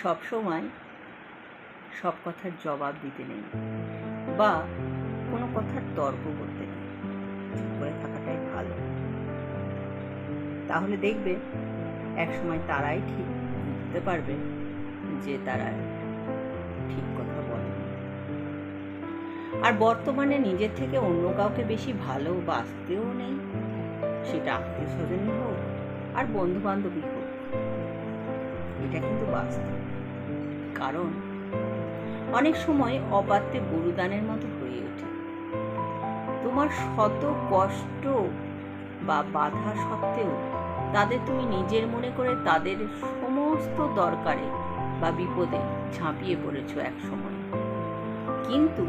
সব সময় সব কথার জবাব দিতে নেই বা কোনো কথার তর্ক করতে নেই, চুপ করে থাকাটাই ভালো। তাহলে দেখবে একসময় তারাই ঠিক বুঝতে পারবে যে তারা ঠিক কথা বলে। আর বর্তমানে নিজের থেকে অন্য কাউকে বেশি ভালোবাসতেও নেই, সেটা আত্মীয় স্বজনই হোক আর বন্ধু বান্ধবী হোক। এটা কিন্তু বাস্তব। কারণ অনেক সময় অপাত্রে গরুদানের মতো হয়ে ওঠে। তোমার শত কষ্ট বা বাধা সত্ত্বেও তাদের তুমি নিজের মনে করে তাদের সমস্ত দরকারে বা বিপদে ঝাঁপিয়ে পড়েছ এক সময়। কিন্তু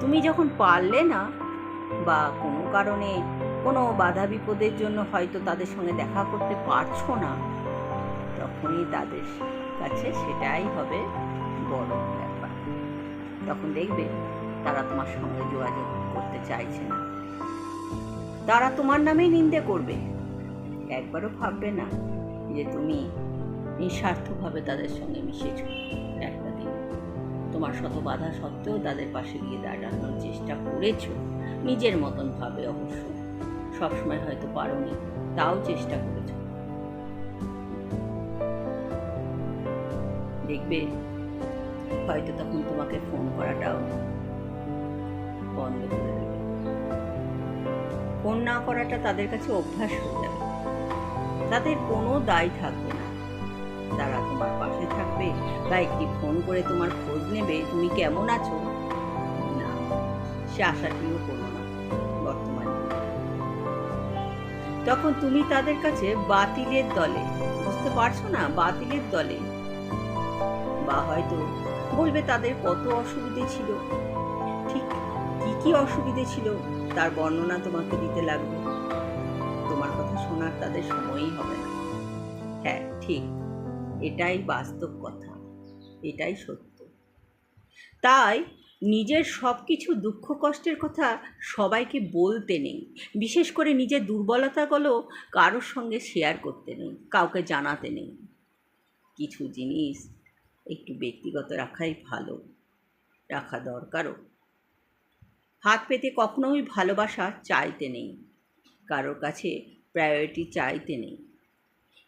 তুমি যখন পারলে না বা কোনো কারণে কোনো বাধা বিপদের জন্য হয়তো তাদের সঙ্গে দেখা করতে পারছো না, তখনই তাদের কাছে সেটাই হবে বড় ব্যাপার। তখন দেখবে তারা তোমার সঙ্গে যোগাযোগ করতে চাইছে না, তারা তোমার নামেই নিন্দে করবে। একবারও ভাববে না যে তুমি নিঃস্বার্থভাবে তাদের সঙ্গে মিশেছ। একটা দিন তোমার শত বাধা সত্ত্বেও তাদের পাশে গিয়ে দাঁড়ানোর চেষ্টা করেছ, নিজের মতন ভাবে অবশ্য। সবসময় হয়তো পারোনি, তাও চেষ্টা করেছ। দেখবে হয়তো তখন তোমাকে ফোন করাটাও বন্ধ করে দেবে। ফোন না করাটা তাদের কাছে অভ্যাস হয়ে যাবে। তাদের কোনো দায় থাকবে না। তারা তোমার পাশে থাকবে বা একটি ফোন করে তোমার খোঁজ নেবে তুমি কেমন আছো, না, সে আশাটিও করো না বর্তমানে। তখন তুমি তাদের কাছে বাতিলের দলে, বুঝতে পারছো না, বাতিলের দলে। বা হয়তো বলবে তাদের কত অসুবিধে ছিল, ঠিক কি কি অসুবিধে ছিল তার বর্ণনা তোমাকে দিতে লাগবে। তোমার কথা শোনার তাদের সময়ই হবে না। হ্যাঁ, ঠিক, এটাই বাস্তব কথা, এটাই সত্য। তাই নিজের সব কিছু দুঃখ কষ্টের কথা সবাইকে বলতে নেই, বিশেষ করে নিজের দুর্বলতাগুলো কারোর সঙ্গে শেয়ার করতে নেই, কাউকে জানাতে নেই। কিছু জিনিস একটু ব্যক্তিগত রাখাই ভালো, রাখা দরকারও। হাত পেতে কখনোই ভালোবাসা চাইতে নেই, কারোর কাছে প্রায়োরিটি চাইতে নেই।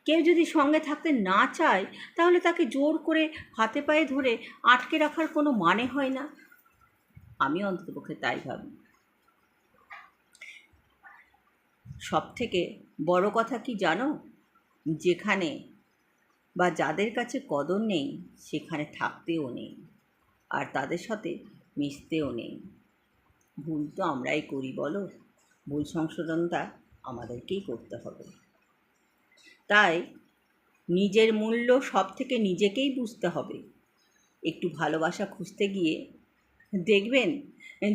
কেউ যদি সঙ্গে থাকতে না চায় তাহলে তাকে জোর করে হাতে পায়ে ধরে আটকে রাখার কোনো মানে হয় না। আমি অন্ততপক্ষে তাই ভাবি। সব থেকে বড় কথা কি জানো, যেখানে বা যাদের কাছে কদর নেই সেখানে থাকতেও নেই, আর তাদের সাথে মিশতেও নেই। ভুল তো আমরাই করি বলো, ভুল সংশোধনটা আমাদেরকেই করতে হবে। তাই নিজের মূল্য সব থেকে নিজেকেই বুঝতে হবে। একটু ভালোবাসা খুঁজতে গিয়ে দেখবেন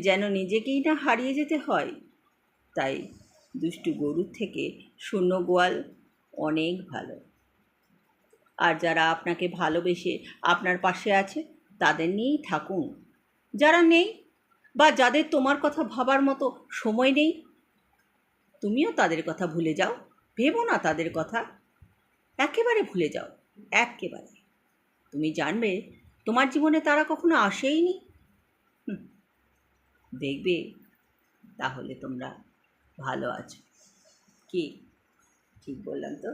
যেন নিজেকেই না হারিয়ে যেতে হয়। তাই দুষ্টু গরুর থেকে শূন্য গোয়াল অনেক ভালো। আর যারা আপনাকে ভালোবেসে আপনার পাশে আছে তাদের নিয়েই থাকুন। যারা নেই বা যাদের তোমার কথা ভাবার মতো সময় নেই, তুমিও তাদের কথা ভুলে যাও, ভেবো না তাদের কথা, একেবারে ভুলে যাও, একেবারে। তুমি জানবে তোমার জীবনে তারা কখনো আসেইনি। দেখবে তাহলে তোমরা ভালো আছো। কি ঠিক বললাম তো?